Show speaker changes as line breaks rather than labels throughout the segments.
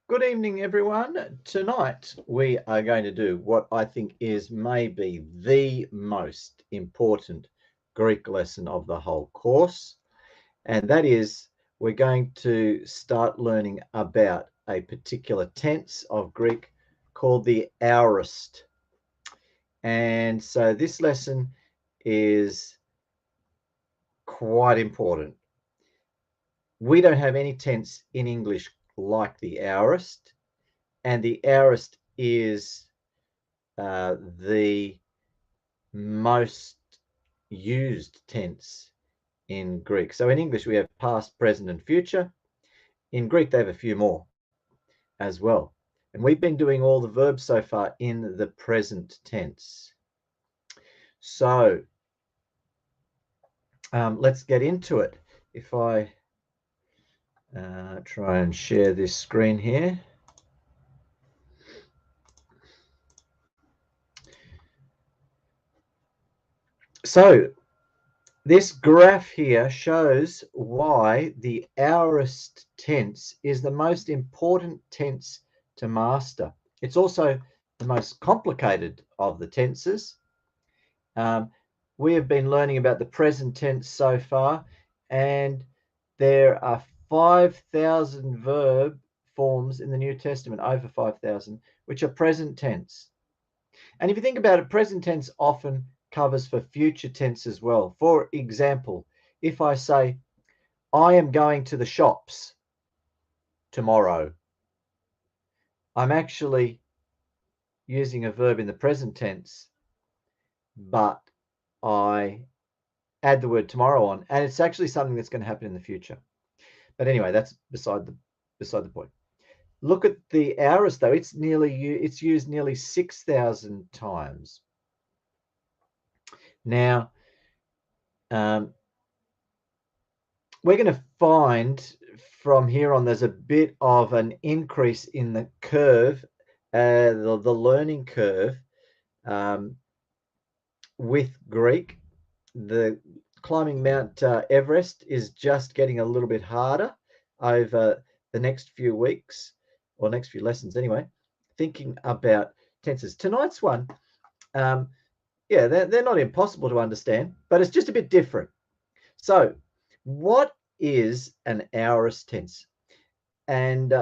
Good evening, everyone. Tonight we are going to do what I think is maybe the most important Greek lesson of the whole course, and that is we're going to start learning about a particular tense of Greek called the aorist. And so this lesson is quite important. We don't have any tense in English like the aorist, and the aorist is the most used tense in Greek. So in English, we have past, present, and future. In Greek, they have a few more as well. And we've been doing all the verbs so far in the present tense. So let's get into it. If I try and share this screen here. So this graph here shows why the aorist tense is the most important tense to master. It's also the most complicated of the tenses. We have been learning about the present tense so far, and there are 5,000 verb forms in the New Testament, over 5,000, which are present tense. And if you think about it, present tense often covers for future tense as well. For example, if I say, I am going to the shops tomorrow, I'm actually using a verb in the present tense, but I add the word tomorrow on, and it's actually something that's going to happen in the future. But anyway, that's beside the point. Look at the aorist though; it's used nearly 6,000 times. Now, we're going to find from here on there's a bit of an increase in the curve, the learning curve with Greek. The climbing Mount Everest is just getting a little bit harder over the next few weeks, or next few lessons anyway, thinking about tenses. Tonight's one, yeah, they're not impossible to understand, but it's just a bit different. So what is an aorist tense? And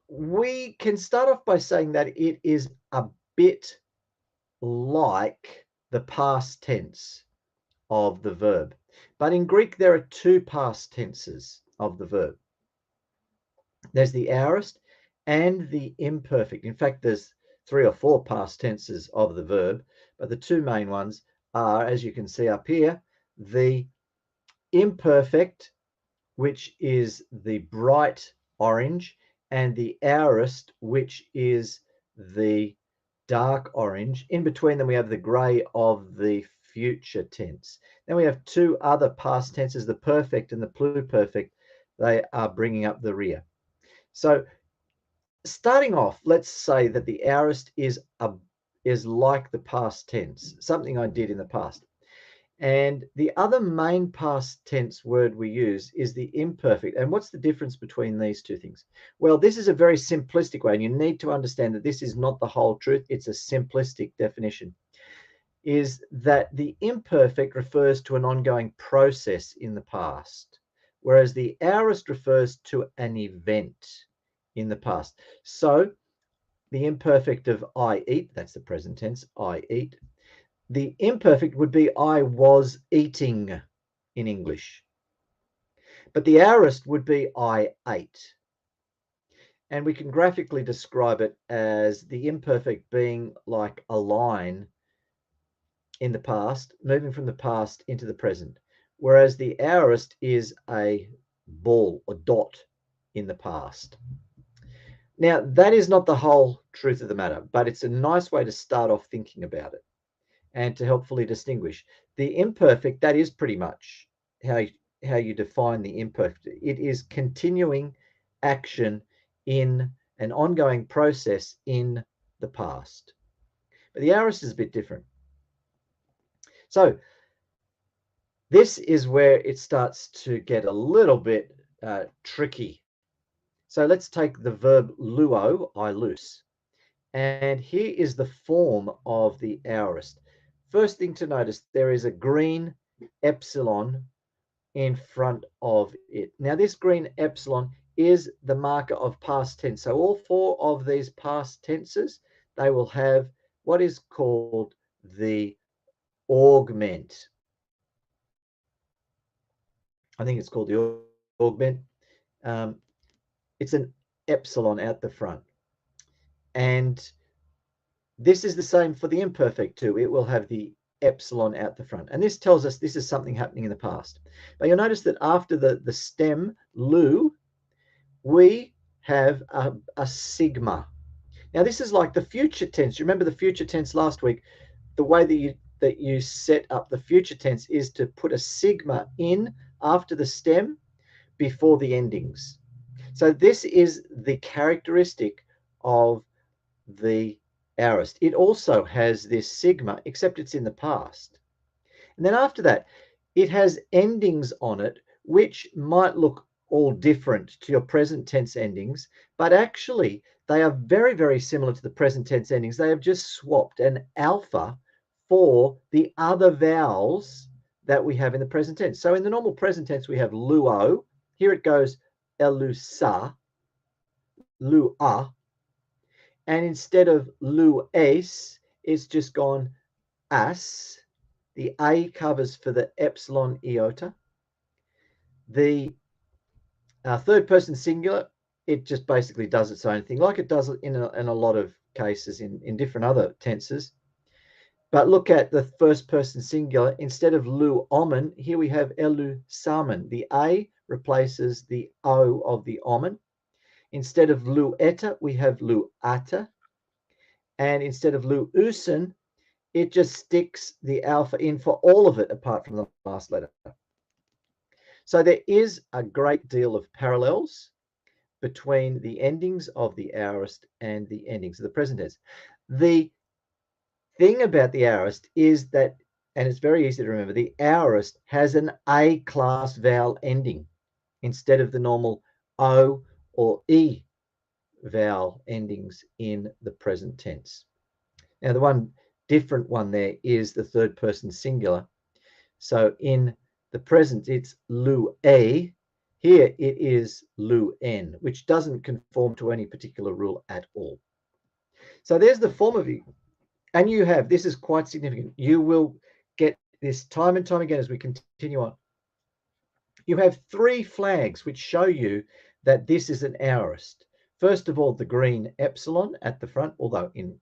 we can start off by saying that it is a bit like the past tense of the verb. But in Greek, there are two past tenses of the verb. There's the aorist and the imperfect. In fact, there's 3 or 4 past tenses of the verb, but the two main ones are, as you can see up here, the imperfect, which is the bright orange, and the aorist, which is the dark orange. In between them, we have the grey of the future tense. Then we have two other past tenses, the perfect and the pluperfect. They are bringing up the rear. So starting off, let's say that the aorist is like the past tense, something I did in the past. And the other main past tense word we use is the imperfect. And what's the difference between these two things? Well, this is a very simplistic way, and you need to understand that this is not the whole truth. It's a simplistic definition, is that the imperfect refers to an ongoing process in the past, whereas the aorist refers to an event in the past. So the imperfect of I eat, that's the present tense, I eat. The imperfect would be I was eating in English. But the aorist would be I ate. And we can graphically describe it as the imperfect being like a line in the past, moving from the past into the present, whereas the aorist is a ball or dot in the past. Now, that is not the whole truth of the matter, but it's a nice way to start off thinking about it and to helpfully distinguish. The imperfect, that is pretty much how you define the imperfect. It is continuing action in an ongoing process in the past. But the aorist is a bit different. So this is where it starts to get a little bit tricky. So let's take the verb luo, I loose. And here is the form of the aorist. First thing to notice, there is a green epsilon in front of it. Now, this green epsilon is the marker of past tense. So all four of these past tenses, they will have what is called the augment. I think it's called the augment. It's an epsilon out the front. And this is the same for the imperfect too. It will have the epsilon out the front. And this tells us this is something happening in the past. But you'll notice that after the stem, lu, we have a sigma. Now, this is like the future tense. You remember the future tense last week? The way that you set up the future tense is to put a sigma in after the stem before the endings. So this is the characteristic of the aorist. It also has this sigma, except it's in the past. And then after that, it has endings on it, which might look all different to your present tense endings, but actually they are very, very similar to the present tense endings. They have just swapped an alpha for the other vowels that we have in the present tense. So in the normal present tense, we have luo. Here it goes elusa, lua. And instead of lues, it's just gone as. The A covers for the epsilon iota. The third person singular, it just basically does its own thing, like it does in a lot of cases in different other tenses. But look at the first person singular. Instead of lu omen, here we have elu samen. The A replaces the O of the omen. Instead of lu eta, we have lu ata. And instead of lu usen, it just sticks the alpha in for all of it apart from the last letter. So there is a great deal of parallels between the endings of the aorist and the endings of the present tense. The thing about the aorist is that, and it's very easy to remember, the aorist has an A class vowel ending instead of the normal O or E vowel endings in the present tense. Now, the one different one there is the third person singular. So in the present, it's lu a. Here it is lu n, which doesn't conform to any particular rule at all. So there's the form of it. And you have, this is quite significant. You will get this time and time again as we continue on. You have three flags which show you that this is an aorist. First of all, the green epsilon at the front, although in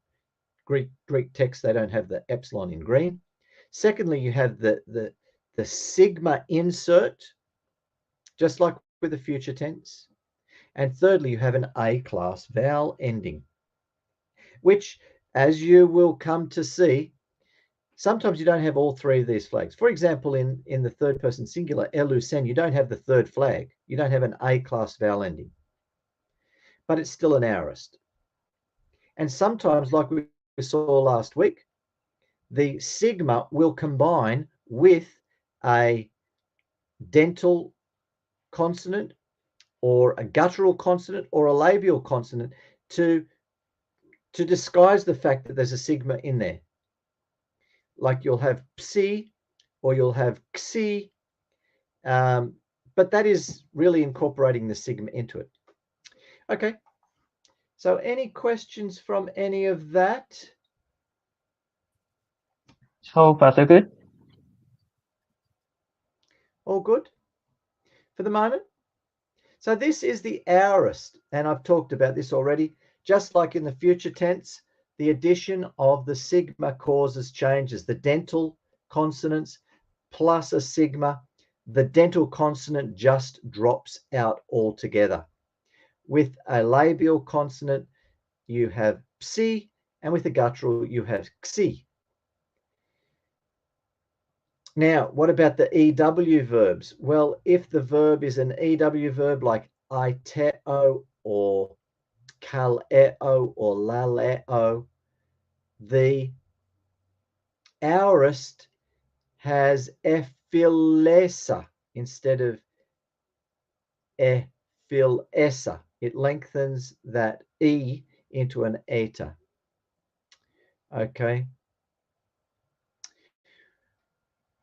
Greek text they don't have the epsilon in green. Secondly, you have the sigma insert, just like with the future tense. And thirdly, you have an A class vowel ending, which, as you will come to see, sometimes you don't have all three of these flags. For example, in the third person singular, elusen, you don't have the third flag. You don't have an A class vowel ending, but it's still an aorist. And sometimes, like we saw last week, the sigma will combine with a dental consonant or a guttural consonant or a labial consonant to disguise the fact that there's a sigma in there. Like you'll have psi or you'll have xi, but that is really incorporating the sigma into it. Okay, so any questions from any of that?
So far, so good.
All good for the moment? So this is the aorist, and I've talked about this already. Just like in the future tense, the addition of the sigma causes changes. The dental consonants plus a sigma, the dental consonant just drops out altogether. With a labial consonant, you have psi, and with a guttural, you have xi. Now, what about the EW verbs? Well, if the verb is an EW verb like aiteo or kaleo or laleo, the aorist has ephilesa instead of ephilesa. it lengthens that E into an eta. Okay.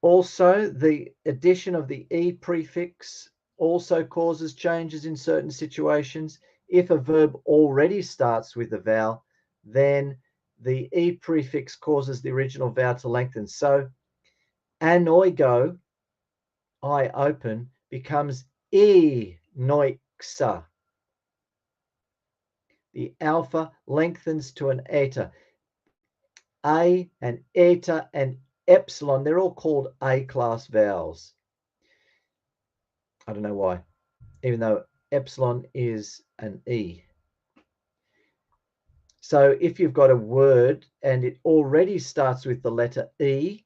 Also, the addition of the E prefix also causes changes in certain situations. If a verb already starts with a vowel, then the E prefix causes the original vowel to lengthen. So anoigo, I open, becomes E noixa. The alpha lengthens to an eta. A and eta and epsilon, they're all called A-class vowels. I don't know why, even though epsilon is an E. So if you've got a word and it already starts with the letter E,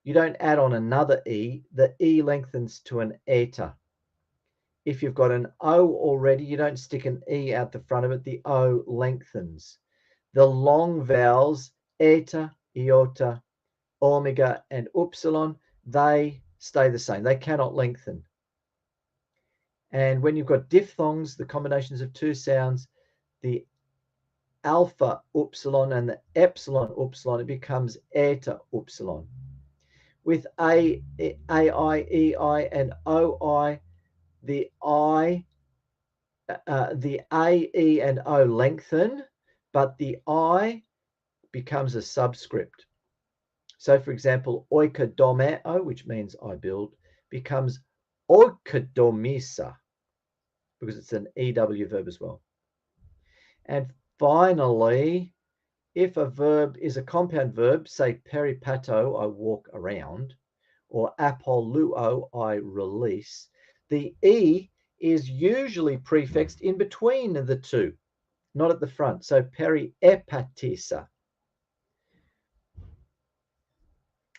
you don't add on another E, the E lengthens to an eta. If you've got an O already, you don't stick an E out the front of it, the O lengthens. The long vowels, eta, iota, omega, and upsilon, they stay the same. They cannot lengthen. And when you've got diphthongs, the combinations of two sounds, the alpha upsilon and the epsilon upsilon, it becomes eta upsilon. With A, AI, EI, and OI, the A, E, and O lengthen, but the I becomes a subscript. So, for example, oikodomeo, which means I build, becomes oikodomisa because it's an EW verb as well. And finally, if a verb is a compound verb, say peripato, I walk around, or apoluo, I release, the E is usually prefixed in between the two, not at the front. So periepatisa.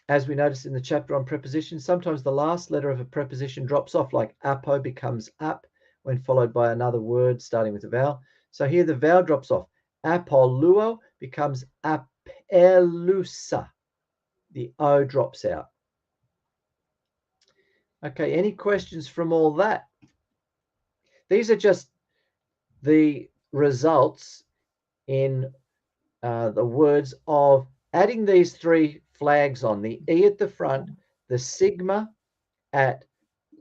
As we noticed in the chapter on prepositions, sometimes the last letter of a preposition drops off, like apo becomes ap when followed by another word starting with a vowel. So here the vowel drops off. Apoluo becomes apelusa. The O drops out. Okay, any questions from all that? These are just the results in the words of adding these three flags on, the E at the front, the sigma at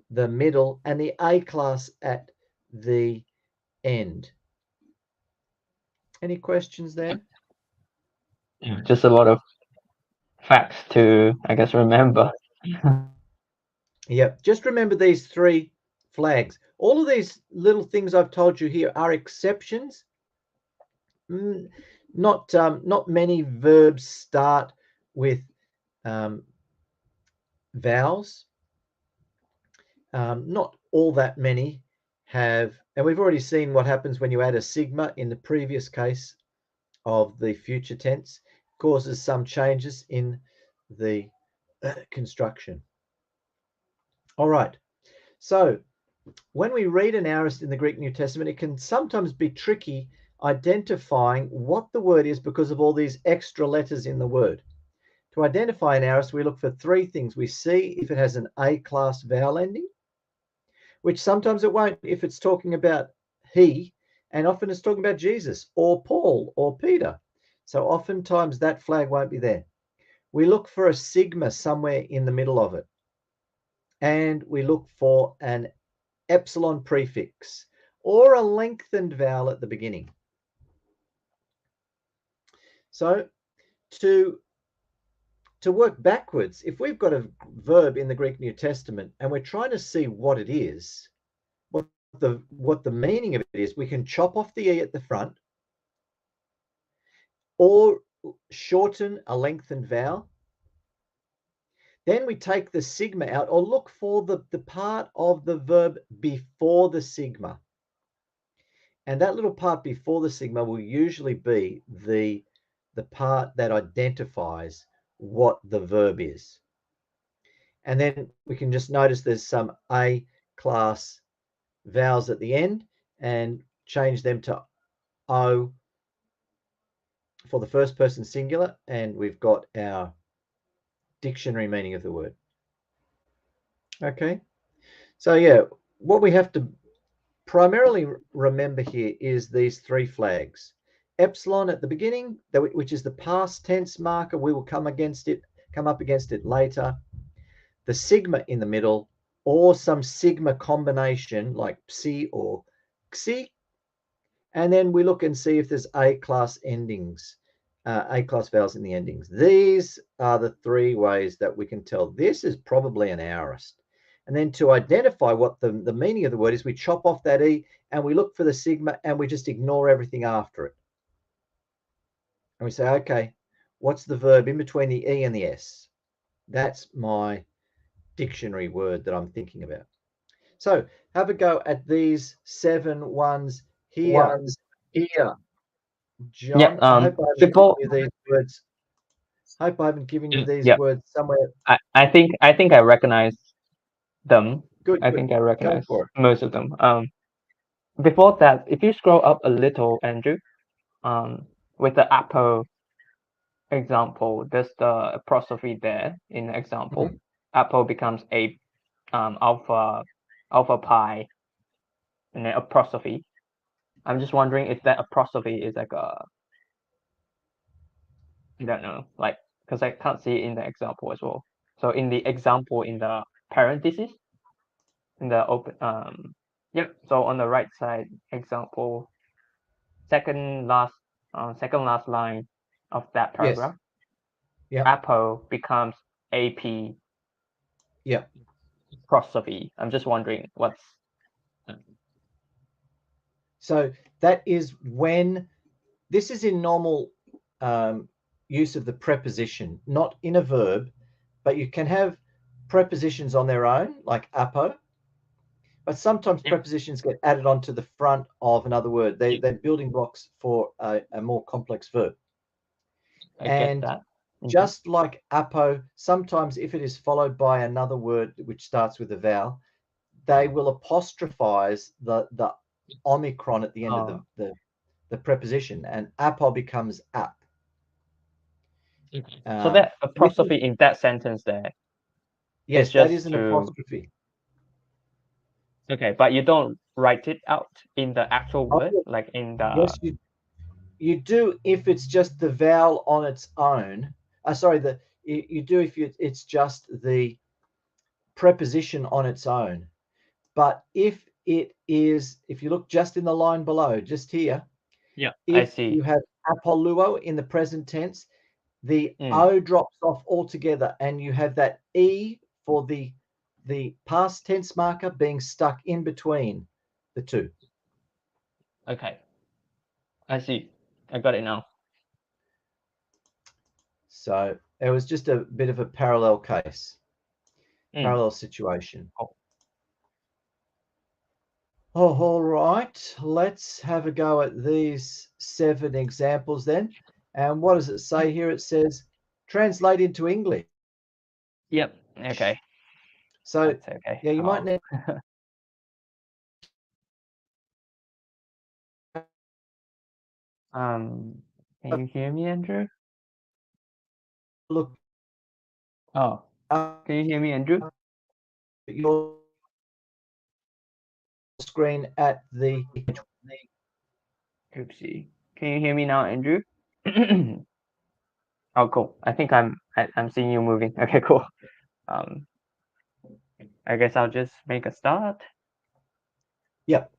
the middle, and the A class at the end. Any questions there?
Yeah, just a lot of facts to, I guess, remember.
Yep, just remember these three flags. All of these little things I've told you here are exceptions. Not many verbs start with vowels. Not all that many have, and we've already seen what happens when you add a sigma in the previous case of the future tense, causes some changes in the construction. All right, so when we read an aorist in the Greek New Testament, it can sometimes be tricky identifying what the word is because of all these extra letters in the word. To identify an aorist, we look for three things. We see if it has an A-class vowel ending, which sometimes it won't if it's talking about he, and often it's talking about Jesus or Paul or Peter. So oftentimes that flag won't be there. We look for a sigma somewhere in the middle of it. And we look for an epsilon prefix or a lengthened vowel at the beginning. So to work backwards, if we've got a verb in the Greek New Testament and we're trying to see what it is, what the meaning of it is, we can chop off the E at the front or shorten a lengthened vowel. Then we take the sigma out or look for the part of the verb before the sigma. And that little part before the sigma will usually be the part that identifies what the verb is. And then we can just notice there's some A-class vowels at the end and change them to O for the first person singular, and we've got our dictionary meaning of the word. Okay, so yeah, what we have to primarily remember here is these three flags. Epsilon at the beginning, which is the past tense marker, we will come up against it later. The sigma in the middle, or some sigma combination like psi or xi. And then we look and see if there's A-class endings, A-class vowels in the endings. These are the three ways that we can tell this is probably an aorist. And then to identify what the meaning of the word is, we chop off that E and we look for the sigma and we just ignore everything after it. And we say, okay, what's the verb in between the E and the S? That's my dictionary word that I'm thinking about. So have a go at these 7 ones here. John,
Yeah.
I hope I haven't
Before
given you these words. Hope I haven't given you these
yeah,
words somewhere.
I think I recognize them.
Good.
I think I
Go
recognize
for it.
most of them. Before that, if you scroll up a little, Andrew, with the apple example, there's the apostrophe there in the example.
Mhm.
Apple becomes a alpha pi and then apostrophe. I'm just wondering if that apostrophe is like a, I don't know, like, because I can't see it in the example as well. So in the example, in the parentheses, in the open, yep. So on the right side, example, second last line of that paragraph.
Yes.
Apple becomes AP
Yeah.
apostrophe. I'm just wondering what's.
So that is when this is in normal use of the preposition, not in a verb, but you can have prepositions on their own, like apo. But sometimes prepositions get added onto the front of another word. They're building blocks for a more complex verb.
I get that.
Just like apo, sometimes if it is followed by another word which starts with a vowel, they will apostrophize the omicron at the end of the preposition, and apo becomes ap.
So that apostrophe in that sentence there.
Yes, that is an apostrophe.
Okay, but you don't write it out in the actual word, like in the.
Yes, you do if it's just the vowel on its own. You do if it's just the preposition on its own. But if you look just in the line below, just here,
I see.
You have apoluo in the present tense, the O drops off altogether, and you have that E for the past tense marker being stuck in between the two.
Okay. I see. I got it now.
So it was just a bit of a parallel case, parallel situation. Oh, all right. Let's have a go at these 7 examples then. And what does it say here? It says, translate into English.
Yep. Okay.
So,
that's okay.
Yeah, you might need.
Can you hear me, Andrew?
Look.
Oh, can you hear me, Andrew?
Your screen at the.
Oopsie. Can you hear me now, Andrew? Oh, cool. I think I'm seeing you moving. Okay, cool. I guess I'll just make a start.
Yep.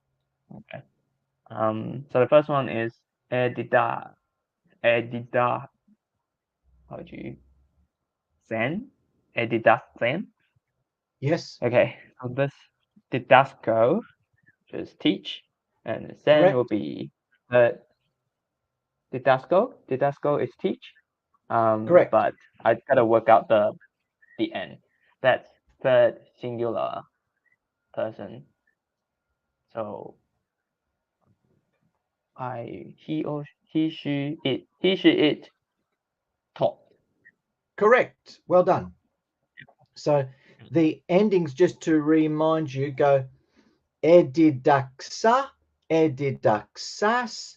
Okay. So the first one is edida. How do you zen? Zen?
Yes.
Okay. So this didasco, which is teach, and zen
Correct.
will be didasco. Didasco is teach.
Correct.
But I gotta work out the end. That's third singular person. So he, she, it taught.
Correct. Well done. So the endings, just to remind you, go edidaxa, edidaxas,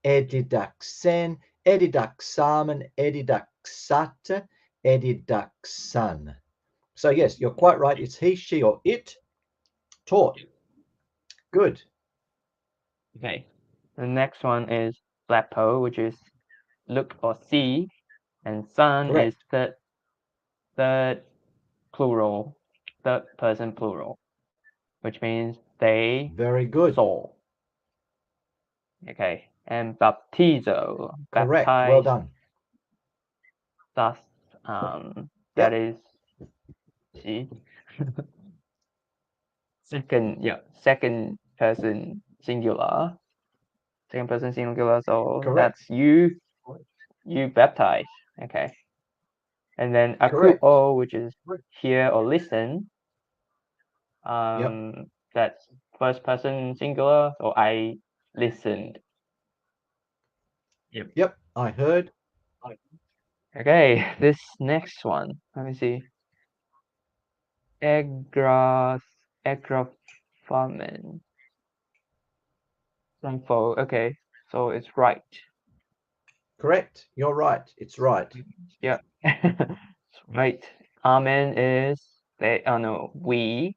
edidaxen, edidaxamen, edidaxata, edidaxan. So yes, you're quite right. It's he, she, or it taught. Good.
Okay. The next one is blepo, which is look or see, and son
Correct.
is third plural, third person plural, which means they
Very good.
saw. Okay. And baptizo,
Correct. Well
baptize,
done.
thus
Yep.
that is see. Second person singular. Second person singular, so
Correct.
that's you baptize. Okay. And then
Correct.
akuo, which is hear or listen.
Yep.
That's first person singular, so I listened.
Yep. I heard.
Okay, this next one, let me see. Agraphamen. Okay, so it's right.
Correct. You're right. It's right.
Yeah. It's right. Amen is we.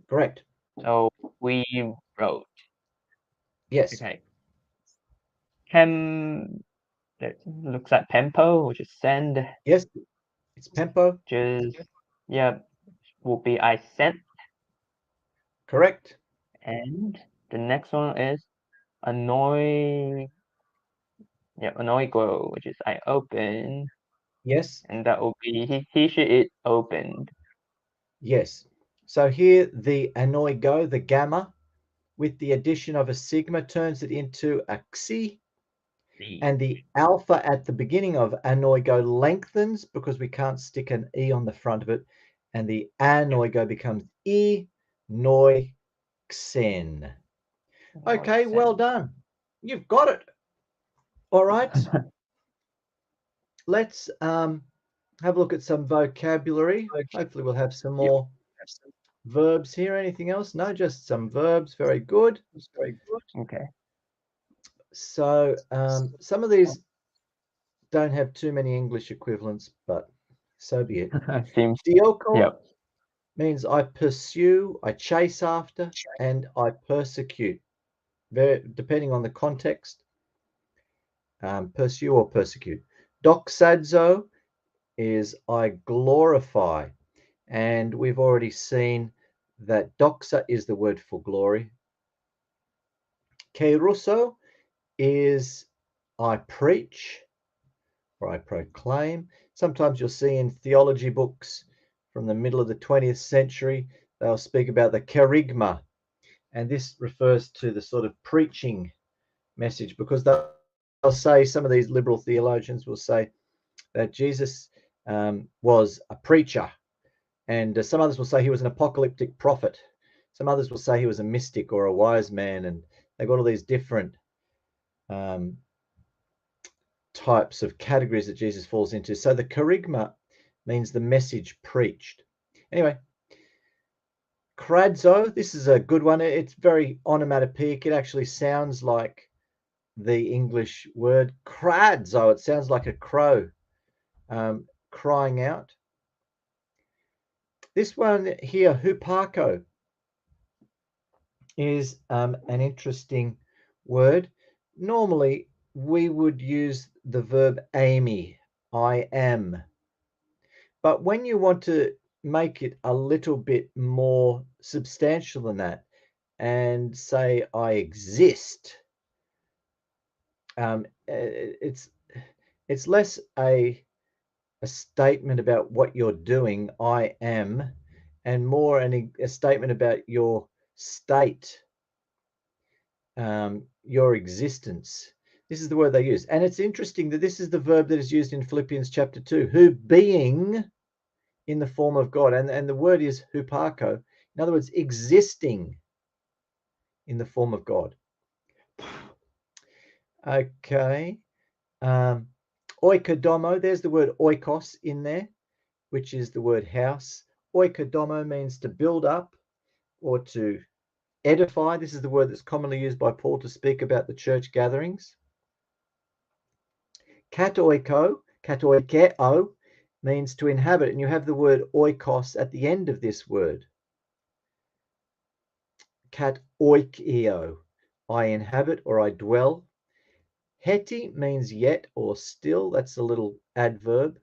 Correct.
So we wrote.
Yes.
Okay. That looks like Pempo, which is send.
Yes. It's Pempo.
Just will be I sent.
Correct.
And the next one is annoy. Annoygo, which is I open.
Yes.
And that will be he, she, it opened.
Yes. So here the anoigo, the gamma, with the addition of a sigma turns it into a xi. And the alpha at the beginning of anoigo lengthens because we can't stick an E on the front of it. And the anoigo becomes E noi xen. Okay, well done. You've got it. All right. Let's have a look at some vocabulary. Hopefully we'll have some more verbs here. Anything else? No, just some verbs. Very good.
Okay.
So some of these don't have too many English equivalents, but so be it.
Seems.
Dioko
Yep.
means I pursue, I chase after, and I persecute. Depending on the context, pursue or persecute. Doxadzo is I glorify. And we've already seen that doxa is the word for glory. Keiruso is I preach or I proclaim. Sometimes you'll see in theology books from the middle of the 20th century, they'll speak about the kerygma. And this refers to the sort of preaching message because they'll say, some of these liberal theologians will say that Jesus was a preacher. And some others will say he was an apocalyptic prophet. Some others will say he was a mystic or a wise man. And they've got all these different types of categories that Jesus falls into. So the kerygma means the message preached. Anyway, kradzo, this is a good one. It's very onomatopoeic. It actually sounds like the English word kradzo. It sounds like a crow crying out. This one here, hupako, is an interesting word. Normally, we would use the verb ami, I am. But when you want to make it a little bit more substantial than that and say, I exist, it's less a statement about what you're doing, I am, and more a statement about your state, your existence. This is the word they use. And it's interesting that this is the verb that is used in Philippians chapter 2, who being in the form of God. And the word is hupako. In other words, existing in the form of God. Okay. Oikodomo, there's the word oikos in there, which is the word house. Oikodomo means to build up or to edify. This is the word that's commonly used by Paul to speak about the church gatherings. Katoikeo means to inhabit, and you have the word oikos at the end of this word. cat oikio, I inhabit or I dwell. Heti means yet or still. That's a little adverb.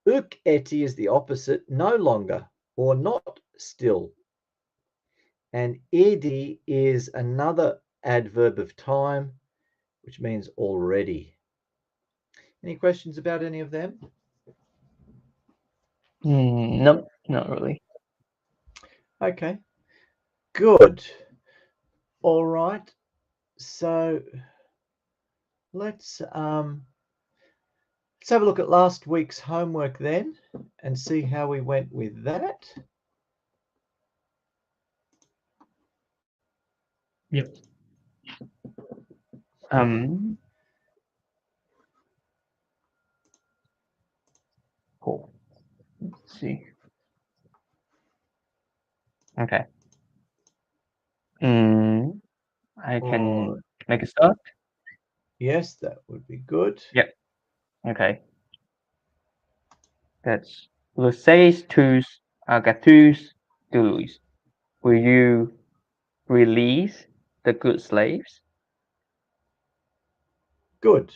Uk eti is the opposite, no longer or not still. And idi is another adverb of time, which means already. Any questions about any of them?
Nope, not really.
Okay, good. All right. So let's have a look at last week's homework then and see how we went with that.
Yep. Cool. Let's see. Okay. I can make a start.
Yes, that would be good.
Yep. Okay. That's Luceis tous agatus doulos. Will you release the good slaves?
Good.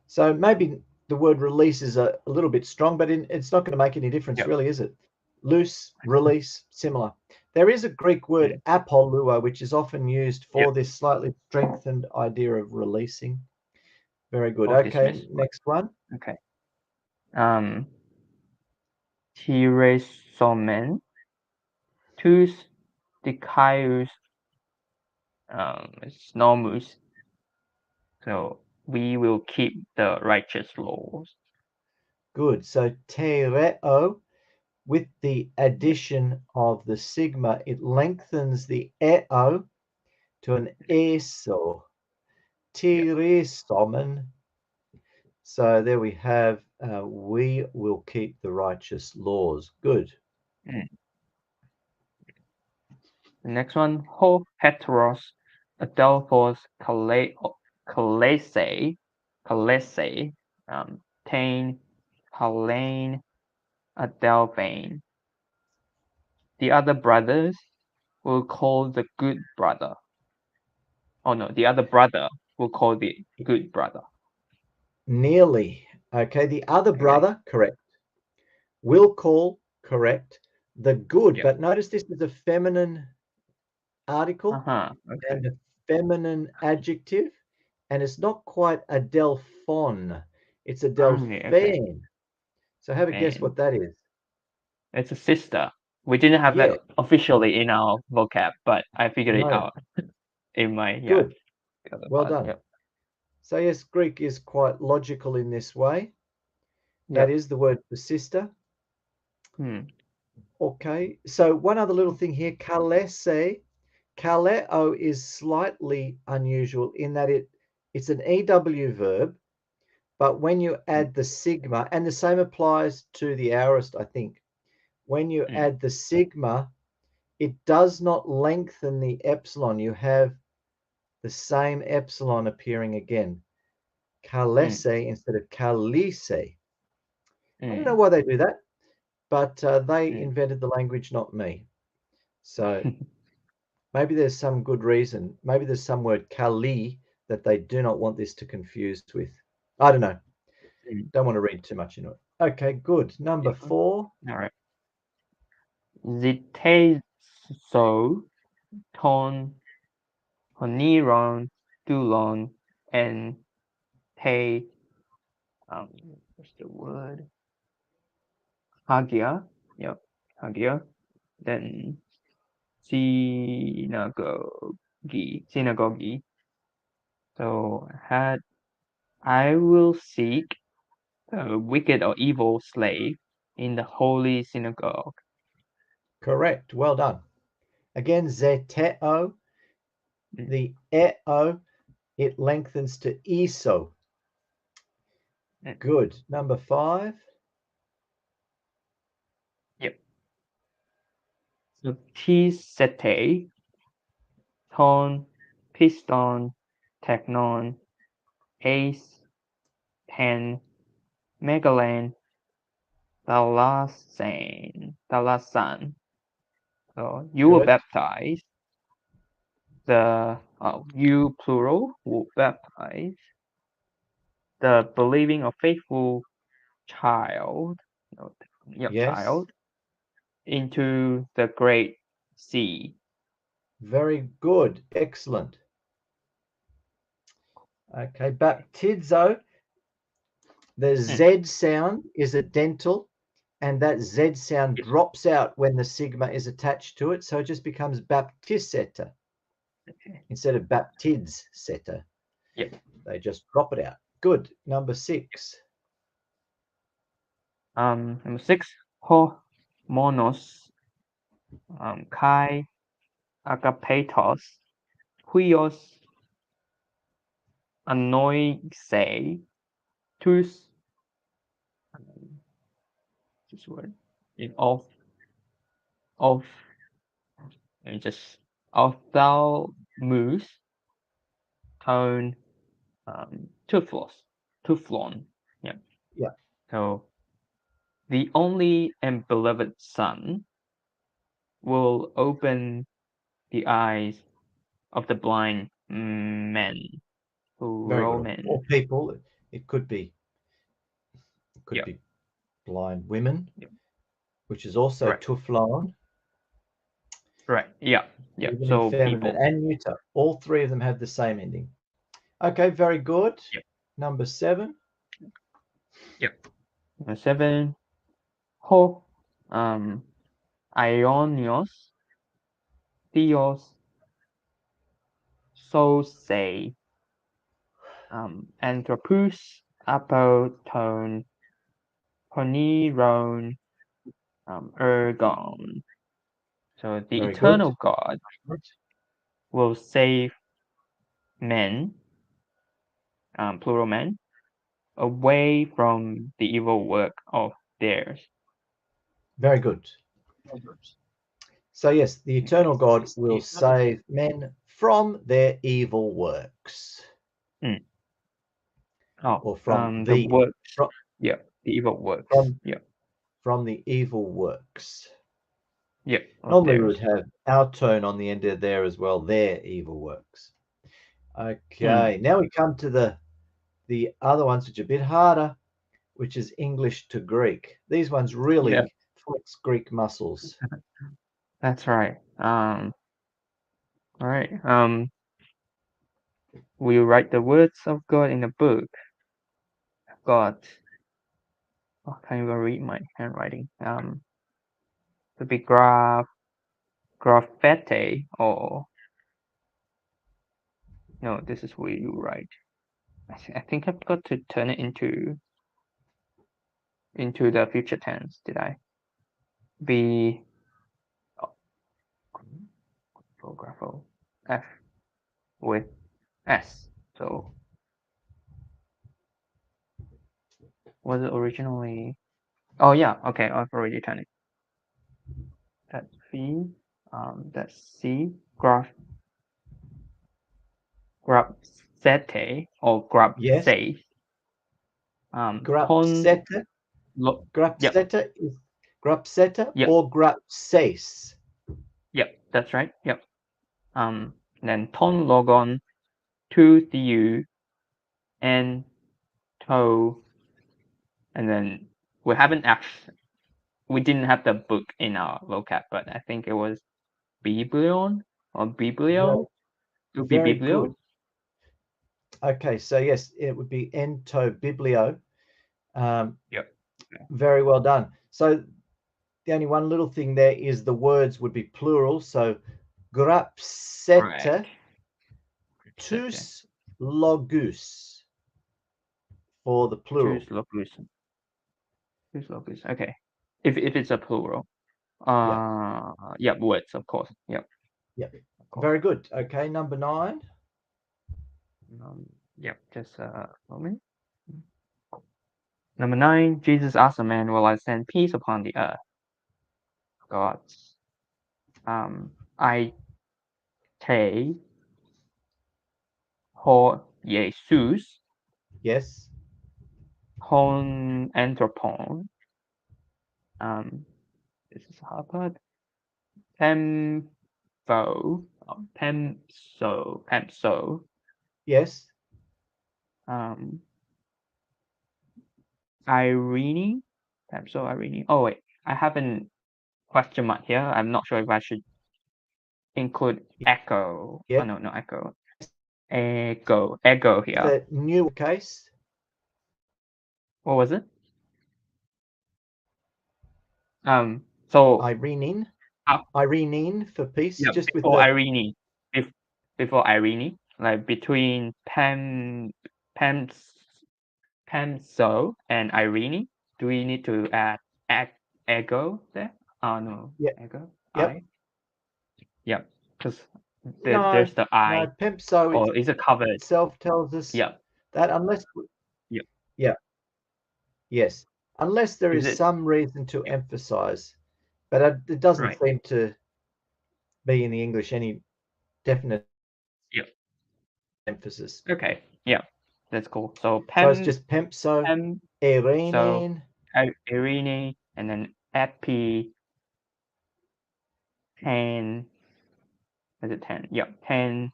So maybe the word release is a little bit strong, but it's not going to make any difference,
Yep.
really, is it? Loose, release, similar. There is a Greek word, apolluo, which is often used for this slightly strengthened idea of releasing. Very good.
Or
Okay,
dismiss.
next one.
Okay. Tiresomen tous dicaius normus. So we will keep the righteous laws.
Good. So tereo, with the addition of the sigma, it lengthens the eo to an eso. Tiresomen. So there we have, we will keep the righteous laws. Good.
The next one, ho heteros adelphos kalese, tain halein adelphane. The other brothers will call the good brother. Oh no, the other brother will call the good brother.
Nearly. Okay, the other brother, correct. Will call, correct. The good, but notice this is a feminine article and a feminine adjective, and it's not quite adelphon, it's adelphane. So have a guess what that is.
It's a sister. We didn't have that officially in our vocab, but I figured it out in my
Good. Well
part.
done.
Yep.
So yes, Greek is quite logical in this way. That is the word for sister. Okay, so one other little thing here, kalese. Kaleo is slightly unusual in that it's an EW verb, but when you add the sigma, and the same applies to the aorist, I think. When you add the sigma, it does not lengthen the epsilon. You have the same epsilon appearing again. Kalese instead of kalise. I don't know why they do that, but they invented the language, not me. So maybe there's some good reason. Maybe there's some word kali that they do not want this to confuse with. I don't know. Don't want to read too much into it. Okay, good. Number 4.
All right. Zitezo, ton, honiron, dulon, and te. What's the word? Hagia. Yep, hagia. Then synagogue. So had I will seek a wicked or evil slave in the holy synagogue.
Correct. Well done. Again, zeteo, the eo, it lengthens to iso. Good. Number 5.
Yep. So tisete, ton, piston, technon, ace, pen, megalan, thalasan. So you were baptized you plural will baptize the believing or faithful child,
Yes.
child, into the great sea.
Very good. Excellent. Okay, baptizo. The Z sound is a dental, and that Z sound
Yes.
drops out when the sigma is attached to it, so it just becomes baptiseta instead of baptidseta.
Yep.
They just drop it out. Good. Number 6.
Number 6, ho monos, kai agapetos, huios anoise, tus, this word, in of, and just ophthalmus, tone, tuflon. Yeah.
Yeah.
So the only and beloved Son will open the eyes of the blind men.
Very good.
Men.
Or people. It could be
Yep.
be blind women,
Yep.
which is also
Right.
tuflon.
Right. Yeah. Yeah.
Even
So
in feminine
people.
and neuter. All three of them have the same ending. Okay, very good.
Yep.
Number 7.
Yep. Number 7, ho, aionios, theos, say, anthropus, apotone, poniron, ergon. So the
Very
eternal
good.
God will save men, plural men, away from the evil work of theirs.
Very good. So yes, the eternal God will save men from their evil works. Or from
the works.
From,
the evil works.
From the evil works.
Yeah.
Normally we would have our tone on the end of there as well, their evil works. Okay, now we come to the other ones which are a bit harder, which is English to Greek. These ones really flex Greek muscles.
That's right. All right. We write the words of God in the book. God. Oh, I can't even read my handwriting. To be graphete, or no, this is where you write. I think I've got to turn it into the future tense. Did I? Be grapho F with S. So was it originally? Oh yeah. Okay, I've already turned it. That's V. That's C. Grapsete or grapsate.
Yes. Grapseta. Grapseta is grapseta or grapses.
Yep, that's right. Yep. Then ton logon to theou and to, and then we didn't have the book in our vocab, but I think it was biblion or biblio.
Very good. Okay, so yes, it would be ento biblio.
Yep.
Very well done. So the only one little thing there is the words would be plural. So grapseta tus logus for the plural.
Tus logus. Okay. If it's a plural. Yeah, words, of course. Yep.
Very good. Okay, number 9.
Yep, just a moment. Number 9, Jesus asked a man, will I send peace upon the earth? God's. I te ho Jesus.
Yes.
Hon anthropon. This is Harvard. Tempho. Pemso.
Yes.
Irene. Pemso Irene. Oh wait, I have a question mark here. I'm not sure if I should include echo.
Yeah.
Oh no, not echo. Ego here.
The new case.
What was it? So
Irene.
Uh,
Irene for peace.
yeah,
Just with
before
the
Irene. Before Irene, like between Pemso and Irene, do we need to add ego there? Oh no,
Yeah.
ego.
Yep.
Yep, because
No,
there's the I,
no. Pempso
or is it covered?
itself tells us
Yep.
that unless.
Yep.
Yeah. Yes. Unless there
Is
is
it
some reason to emphasize, but it doesn't
right?
seem to be in the English any definite
Yep.
emphasis.
Okay. Yeah, that's cool. So
So it's just Pempso, Irene.
Irene, and then Epi, 10. Is it 10? Yep, 10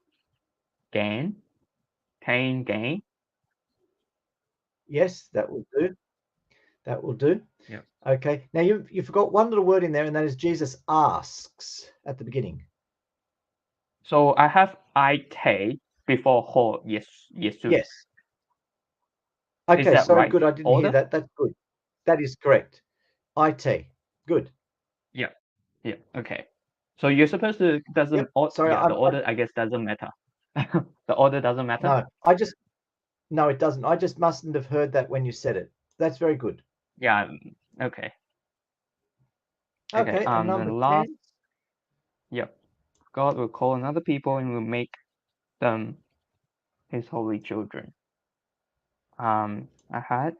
gain. 10 gain.
Yes, that will do. That will do.
Yep.
Okay. Now you forgot one little word in there, and that is Jesus asks at the beginning.
So I have I take before ho yes.
Yes. Okay,
that
sorry,
right
good. I didn't
order?
hear that. That's good. That is correct. IT. Good.
Yeah. Yeah. Okay. So you're supposed to doesn't
Yep. Sorry,
the order I guess doesn't matter. The order doesn't matter.
No, it doesn't. I just mustn't have heard that when you said it. That's very good.
Yeah. Okay.
Okay, and
The
number
last.
10.
Yep. God will call another people and will make them his holy children. I had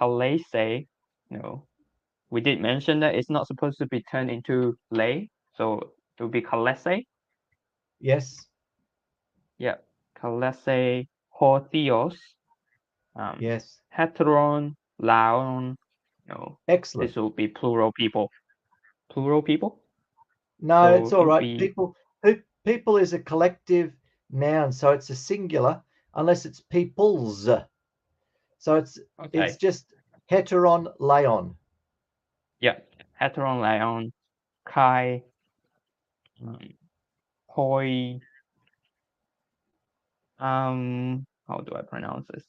Kalese. No, we did mention that it's not supposed to be turned into lay, so it will be Kalese.
Yes.
Yeah, Kalese Hortheos.
Yes.
Heteron, Laon. No,
Excellent.
this will be plural people. Plural people.
No,
So
it's all
it'll
right.
be
People is a collective noun, so it's a singular unless it's peoples. So it's
okay.
just heteron laon.
Yeah, Heteron, Laon, Kai, Hoi. How do I pronounce this?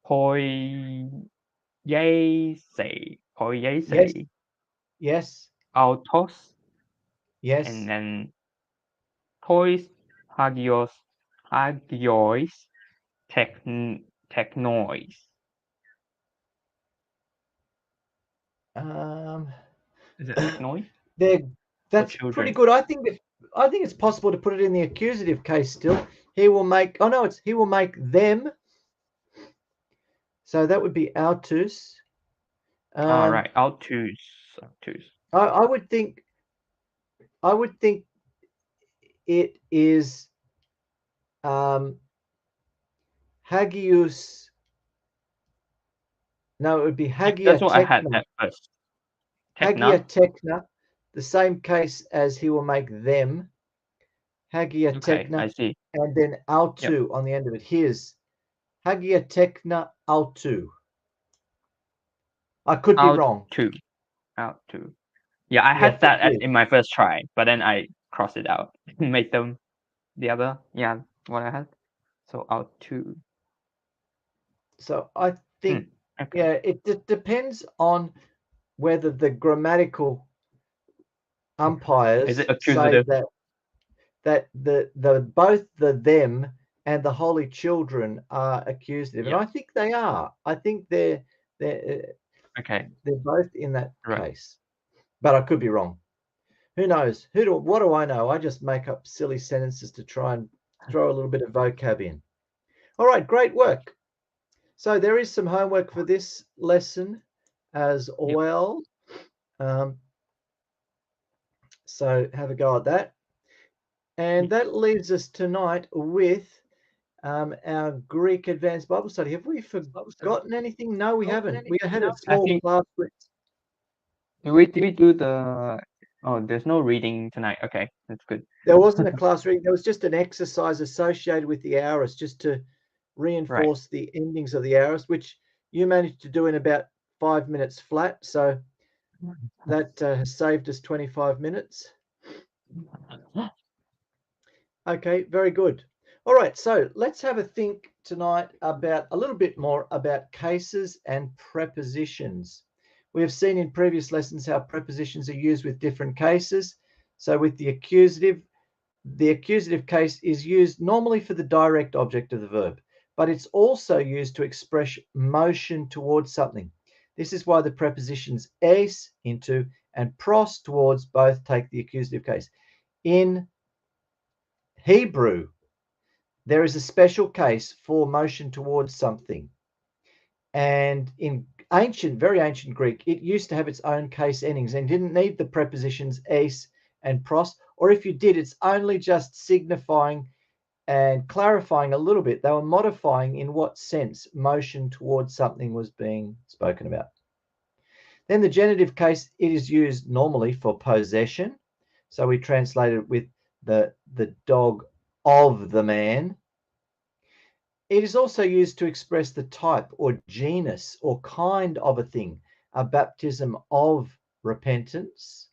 Poyese. Poyese.
Yes.
Autos.
Yes.
And then Tois, Hagios, Technois. Is it Technois?
That's pretty good. I think it's possible to put it in the accusative case still. He will make. Oh no, he will make them. So that would be autus.
All right, autus.
I would think it is hagius. No, it would be hagia
That's what I had
techna.
at first.
Hagia techna, the same case as he will make them. Hagia
Okay, I
techna,
see.
and then autu on the end of it. Here's Hagia techna autu. I could be wrong.
Autu. Yeah, I had that in my first try, but then I crossed it out, made them the other. Yeah, what I had. So autu.
So I think, yeah, it depends on whether the grammatical umpires
Is it
say
accusative?
that the both the them and the holy children are accusative, and I think they are. I think they're
okay.
They're both in that
Right.
case, but I could be wrong. Who knows? What do I know? I just make up silly sentences to try and throw a little bit of vocab in. All right, great work. So there is some homework for this lesson as well. So have a go at that. And that leaves us tonight with our Greek Advanced Bible Study. Have we forgotten anything? No, we haven't. We had a small class.
Do we do the... Oh, there's no reading tonight. Okay, that's good.
There wasn't a class reading. There was just an exercise associated with the aorist, just to reinforce the endings of the aorist, which you managed to do in about 5 minutes flat. So that has saved us 25 minutes. Okay, very good. All right, so let's have a think tonight about a little bit more about cases and prepositions. We have seen in previous lessons how prepositions are used with different cases. So with the accusative case is used normally for the direct object of the verb, but it's also used to express motion towards something. This is why the prepositions es, into, and pros, towards, both take the accusative case. In Hebrew, there is a special case for motion towards something. And in very ancient Greek, it used to have its own case endings and didn't need the prepositions es and pros, or if you did, it's only just signifying and clarifying a little bit. They were modifying in what sense motion towards something was being spoken about. Then the genitive case, it is used normally for possession. So we translate it with the dog of the man. It is also used to express the type or genus or kind of a thing, a baptism of repentance.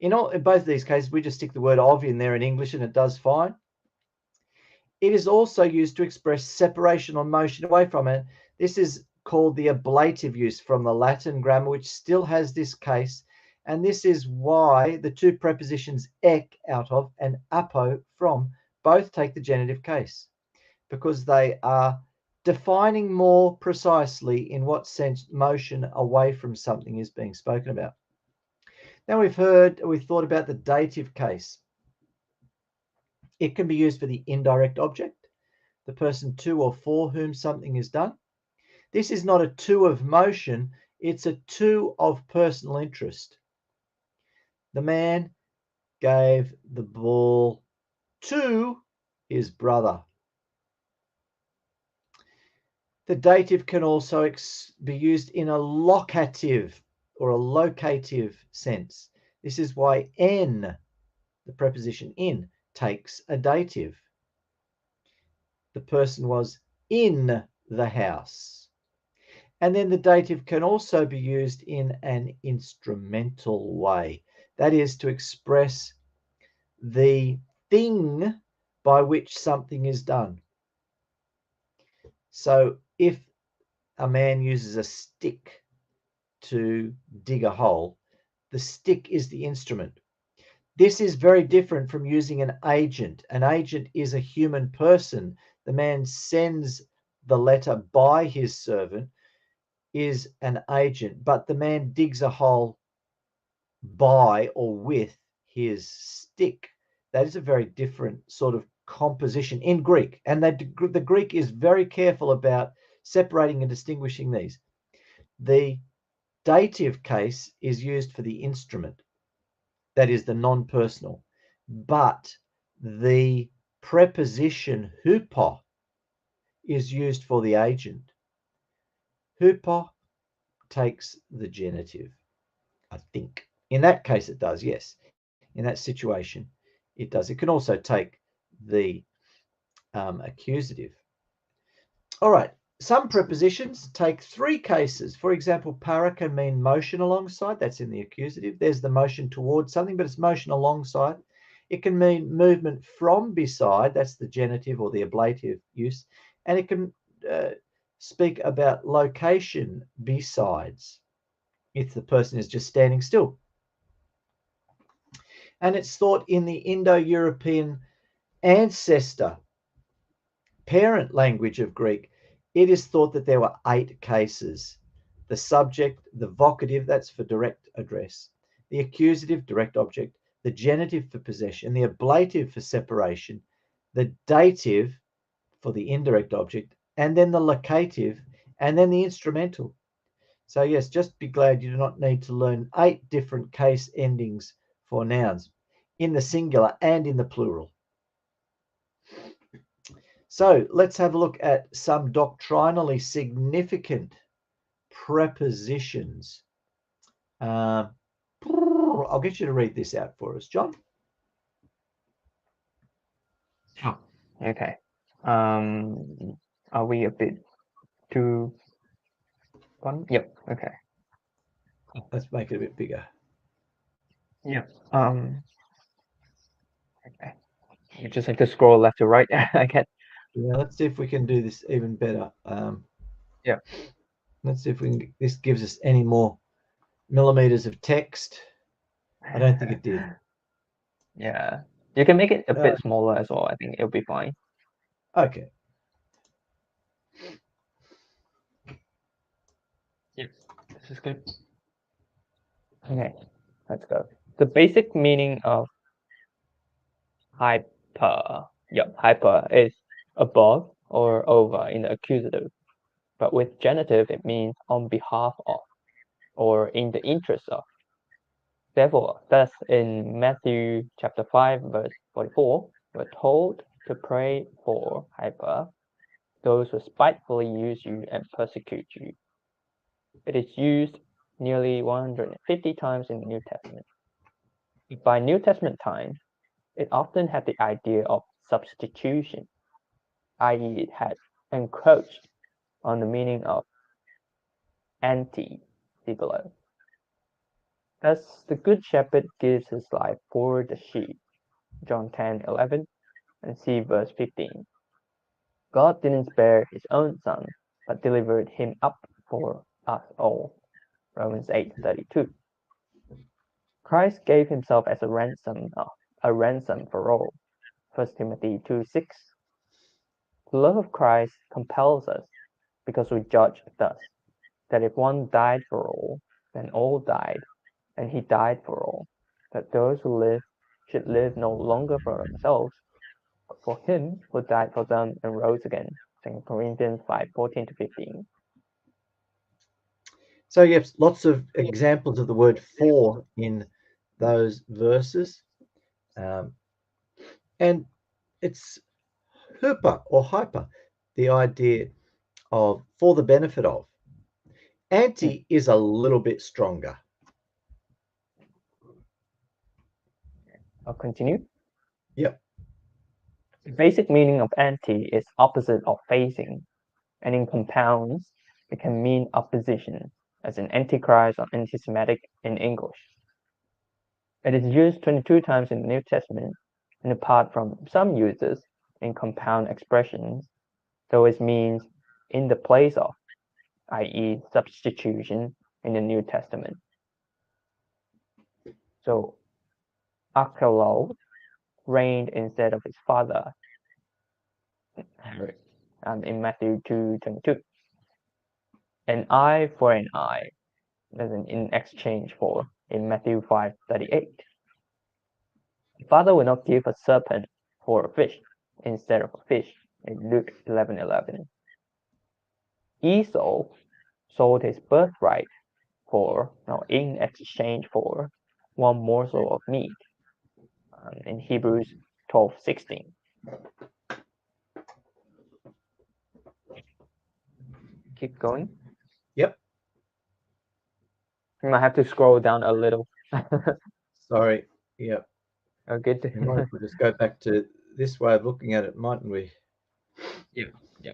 In both of these cases, we just stick the word of in there in English and it does fine. It is also used to express separation or motion away from it. This is called the ablative use from the Latin grammar, which still has this case. And this is why the two prepositions ek, out of, and apo, from, both take the genitive case, because they are defining more precisely in what sense motion away from something is being spoken about. Now we've thought about the dative case. It can be used for the indirect object, the person to or for whom something is done. This is not a to of motion, it's a to of personal interest. The man gave the ball to his brother. The dative can also be used in a locative or a locative sense. This is why n, the preposition in, takes a dative. The person was in the house. And then the dative can also be used in an instrumental way. That is to express the thing by which something is done. So if a man uses a stick to dig a hole, the stick is the instrument. This is very different from using an agent. An agent is a human person. The man sends the letter by his servant, is an agent, but the man digs a hole by or with his stick. That is a very different sort of composition in Greek. And the Greek is very careful about separating and distinguishing these. The dative case is used for the instrument, that is the non-personal, but the preposition hupo is used for the agent. Hupo takes the genitive, I think. In that case it does, yes. In that situation it does. It can also take the accusative. All right, some prepositions take three cases. For example, para can mean motion alongside. That's in the accusative. There's the motion towards something, but it's motion alongside. It can mean movement from beside. That's the genitive or the ablative use. And it can speak about location besides, if the person is just standing still. And it's thought in the Indo-European ancestor parent language of Greek, it is thought that there were 8 cases. The subject, the vocative, that's for direct address, the accusative, direct object, the genitive for possession, the ablative for separation, the dative for the indirect object, and then the locative, and then the instrumental. So yes, just be glad you do not need to learn 8 different case endings for nouns in the singular and in the plural. So let's have a look at some doctrinally significant prepositions. I'll get you to read this out for us, John.
Oh, okay. Are we a bit too fun? Yep. Okay.
Let's make it a bit bigger.
Yep. Okay. You just have to scroll left to right. I get.
Yeah, let's see if we can do this even better.
Yeah.
Let's see if we can. This gives us any more millimeters of text. I don't think it did.
Yeah. You can make it a bit smaller as well. I think it'll be fine.
Okay.
Yep. This is good. Okay. Let's go. The basic meaning of hyper. Yep. Hyper is above or over in the accusative. But with genitive, it means on behalf of or in the interest of. Therefore, thus in Matthew chapter 5, verse 44, we're told to pray for hyper, those who spitefully use you and persecute you. It is used nearly 150 times in the New Testament. By New Testament times, it often had the idea of substitution, i.e., it had encroached on the meaning of anti, see below. Thus, the Good Shepherd gives his life for the sheep, John 10:11, and see verse 15. God didn't spare his own son, but delivered him up for us all, Romans 8:32. Christ gave himself as a ransom for all, 1 Timothy 2:6. The love of Christ compels us, because we judge thus, that if one died for all, then all died, and he died for all, that those who live should live no longer for themselves, but for him who died for them and rose again, 2 Corinthians 5:14-15.
So yes, lots of examples of the word for in those verses. And it's hyper or hyper, the idea of for the benefit of. Anti is a little bit stronger.
I'll continue.
Yep.
The basic meaning of anti is opposite of facing, and in compounds, it can mean opposition, as in antichrist or anti-Semitic in English. It is used 22 times in the New Testament, and apart from some uses in compound expressions, though it means in the place of, i.e., substitution in the New Testament. So, Archelaus reigned instead of his father Herod, in Matthew 2:22. An eye for an eye, as in exchange for, in Matthew 5:38. The father will not give a serpent for a fish instead of a fish, in Luke 11:11. Esau sold his birthright in exchange for one morsel of meat, in Hebrews 12:16. Keep going.
Yep.
You might have to scroll down a little.
Sorry. Yep.
Oh, good.
We might as well just go back to this way of looking at it, mightn't we?
Yeah,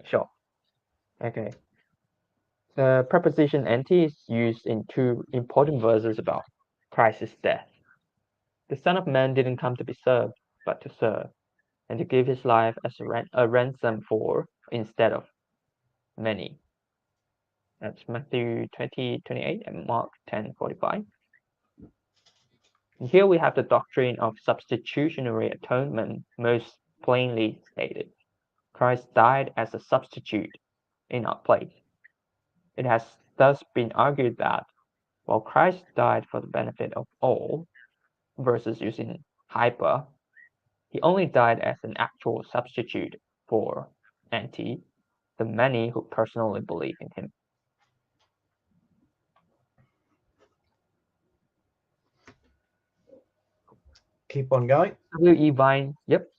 sure. Okay. The preposition anti is used in two important verses about Christ's death. The Son of Man didn't come to be served, but to serve, and to give his life as a ransom for instead of many. That's Matthew 20:28 and Mark 10:45. And here we have the doctrine of substitutionary atonement most plainly stated. Christ died as a substitute in our place. It has thus been argued that while Christ died for the benefit of all, versus using hyper, he only died as an actual substitute for anti, the many who personally believe in him.
Keep on going.
W.E. Vine, yep.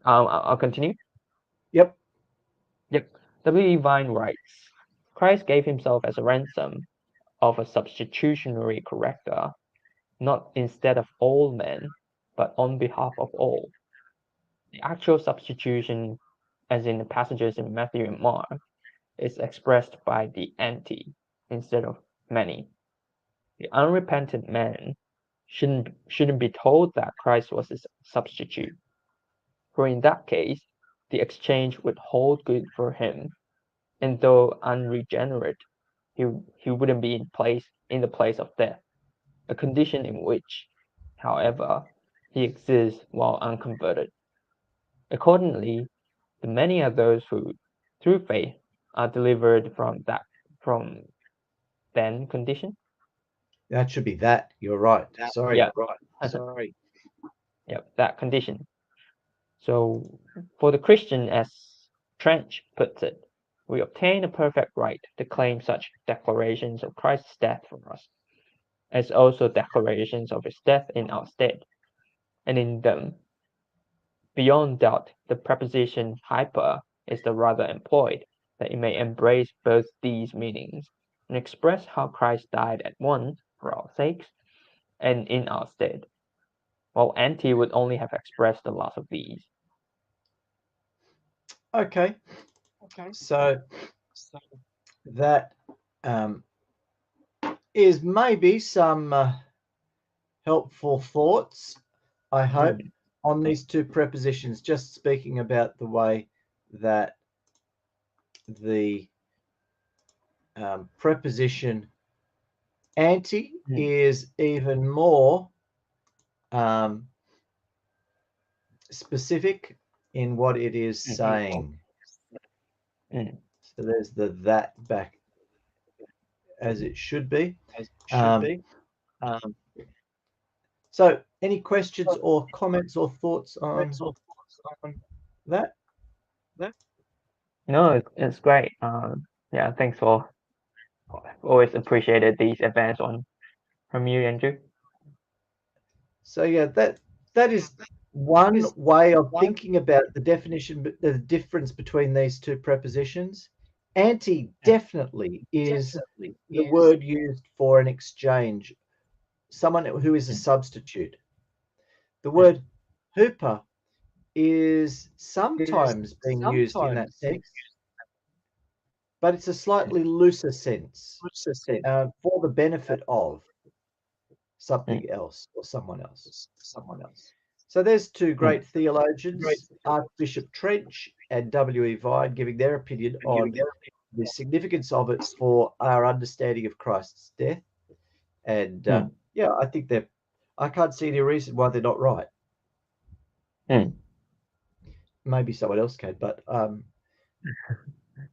I'll continue.
Yep.
Yep. W.E. Vine writes, Christ gave himself as a ransom, of a substitutionary character, not instead of all men, but on behalf of all. The actual substitution, as in the passages in Matthew and Mark, is expressed by the anti instead of many. The unrepentant man shouldn't be told that Christ was his substitute, for in that case, the exchange would hold good for him, and though unregenerate, he wouldn't be in the place of death, a condition in which, however, he exists while unconverted. Accordingly, the many are those who, through faith, are delivered from then condition.
That should be that. You're right. Sorry.
Yeah. Sorry. Yep, that condition. So for the Christian, as Trench puts it, we obtain a perfect right to claim such declarations of Christ's death for us, as also declarations of his death in our stead. And in them, beyond doubt, the preposition hyper is the rather employed, that it may embrace both these meanings, and express how Christ died at once for our sakes and in our stead, while anti would only have expressed the last of these.
Okay. So that is maybe some helpful thoughts, I hope, on these two prepositions, just speaking about the way that the preposition anti is even more specific in what it is saying. So there's the that back as it should be. So any questions or comments or thoughts on that?
No, it's great. Yeah, thanks for always appreciated these events from you, Andrew.
So yeah, that is one way of thinking about the definition, the difference between these two prepositions. Anti definitely is the word used for an exchange, someone who is a substitute. The word hooper is sometimes being used in that sense, but it's a slightly looser sense for the benefit of something else or someone else. So there's two great theologians, Archbishop Trench and W.E. Vine, giving their opinion on the significance of it for our understanding of Christ's death. And yeah, I think I can't see any reason why they're not right. Maybe someone else can, but I'm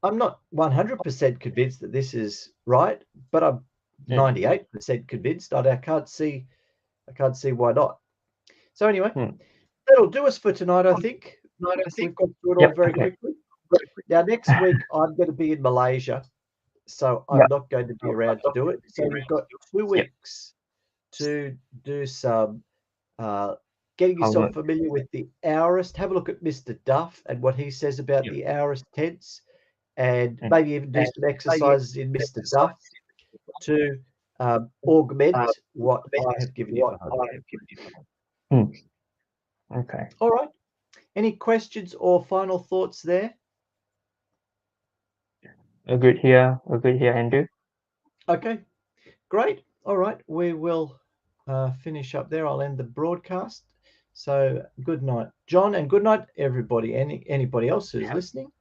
not 100% convinced that this is right, but I'm 98% convinced. I can't see why not. So anyway, that'll do us for tonight, I think. We've got through it all very quickly. Now, next week, I'm going to be in Malaysia, so I'm not going to be around to do it. So we've got 2 weeks to do some getting yourself familiar with the aorist. Have a look at Mr. Duff and what he says about the aorist tense, and maybe even do some exercises in Mr. Duff to augment what I have given you.
Okay.
All right. Any questions or final thoughts there?
Good here, Andrew.
Okay, great. All right, we will finish up there. I'll end the broadcast. So good night, John, and good night, everybody. Anybody else who's listening.